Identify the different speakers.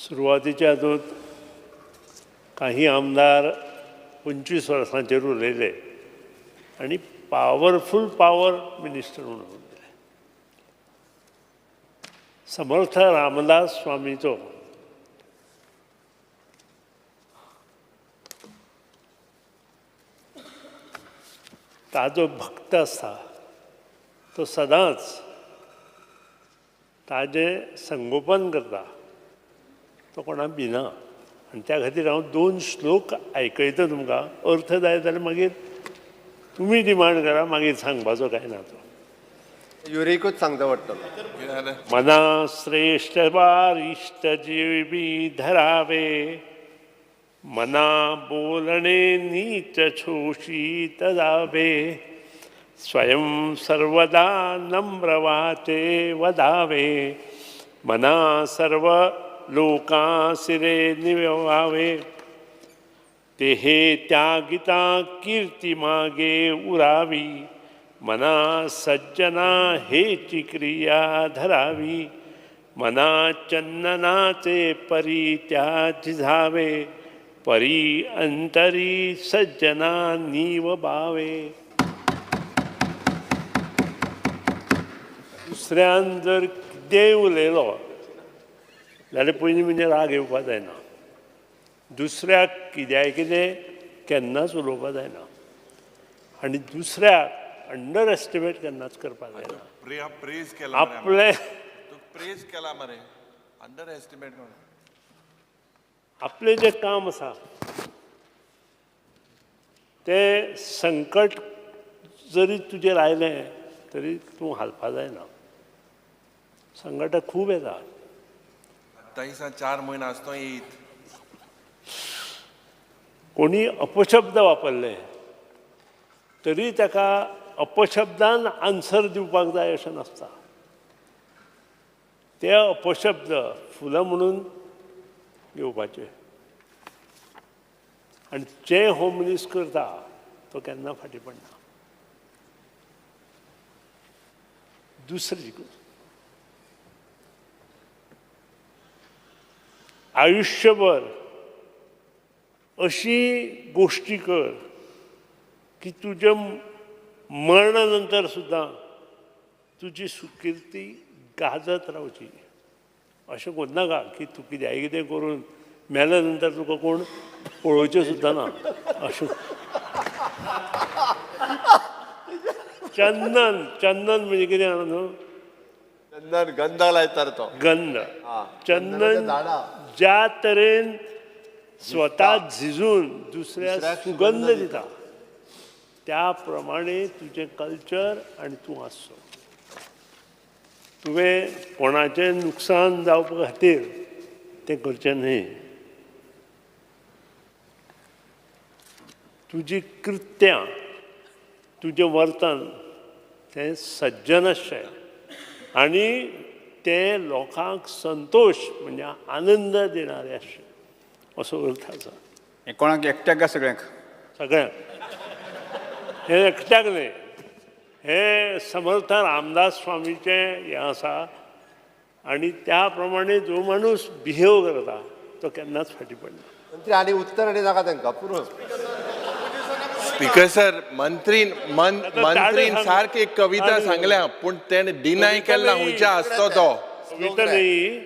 Speaker 1: सुरुवातीच्या हातूंत काही आमदार 25 वर्सांचेर उलयले आनी पावरफूल पावर मिनिस्टर म्हणून उरले. समर्थ रामदास स्वामीचो ताजो भक्त आसता तो सदांच ताजें संगोपन करता, तो कोणाक भिना. आनी त्या खातीर हांव 2 श्लोक आयकयता तुमकां. अर्थ जाय जाल्यार मागीर तुमी डिमांड करा, मागीर सांगपाचो काय ना तो.
Speaker 2: युरिकूच सांगता पडटलो.
Speaker 1: मना श्रेष्ठ बारिष्ट जीवी धरावे, मना बोलणे नीच शोषित जावे, स्वयं सर्वदा नम्र वाचे वदावे, मना सर्व लोकां सिरे निवावे, तेहे त्यागिता कीर्ती मागे उरावी, मना सज्जना हेची क्रिया धरावी, मना चंदनाचे परी त्या झिजावे, परी अंतरी सज्जना नीव बावे. दुसऱ्यान जर कितेंय उलयलो जाल्यार पयलीं म्हणजे राग येवपा जायना. दुसऱ्याक कित्याय कितें केन्नाच उलोवपा जायना आनी दुसऱ्याक अंडर एस्टिमेट केन्नाच करपाक जायना.
Speaker 3: प्रेज केला
Speaker 1: आपले
Speaker 3: प्रेज केला मरे, अंडर एस्टिमेट
Speaker 1: आपलें जें काम आसा तें संकट जरी तुजेर आयलें तरी तूं हालपा जायना. संकटां खूब येता.
Speaker 3: 4 म्हयने आसतो येत.
Speaker 1: कोणी अपशब्द वापरले तरी ताका अपशब्दान आन्सर दिवपाक जाय अशें नासता. ते अपशब्द फुलां म्हणून घेवपाचे आनी जे होम मिनिस्टर करता तो केन्ना फाटीं पडना. दुसरी आयुष्यभर अशी गोष्टी कर की तुज्या मरणा नंतर सुद्दां तुजी सुकिर्ती गाजत रावची. अशें कोन्नाका की तूं कित्याय कितें करून मेल्या नंतर तुका कोण पळोवचें सुद्दां ना. अशें चंदन चंदन म्हणजे कितें जाणा न्हू?
Speaker 2: चंदन गंध लायतात तो.
Speaker 1: गंध. चंदन ज्या तरेन स्वता झिजून दुसऱ्या सुगंध दिता त्या प्रमाणे तुजें कल्चर आनी तूं आसचो. तुवें कोणाचें नुकसान जावपा खातीर तें करचें न्हय. तुजी कृत्यां तुजें वर्तन तें सज्जनशय आनी तें लोकांक संतोष म्हणजे आनंद देणारें आसचें असो अर्थ आसा.
Speaker 4: हें कोणाक एकट्याक काय सगळ्यांक?
Speaker 1: सगळ्यांक. हे एकट्याक न्हय, हे समर्थ रामदास स्वामीचें हें आसा आनी त्या प्रमाणे जो माणूस बिहेव करता तो केन्नाच फाटीं पडना.
Speaker 2: मंत्री आनी उत्तर आनी नाका तांकां पुरो.
Speaker 3: स्पीकर सर, मंत्रीन सारकी एक कविता सांगल्या पूण तेणे डिनाय केला हुंयच्या आसतो तो.
Speaker 1: कविता न्ही,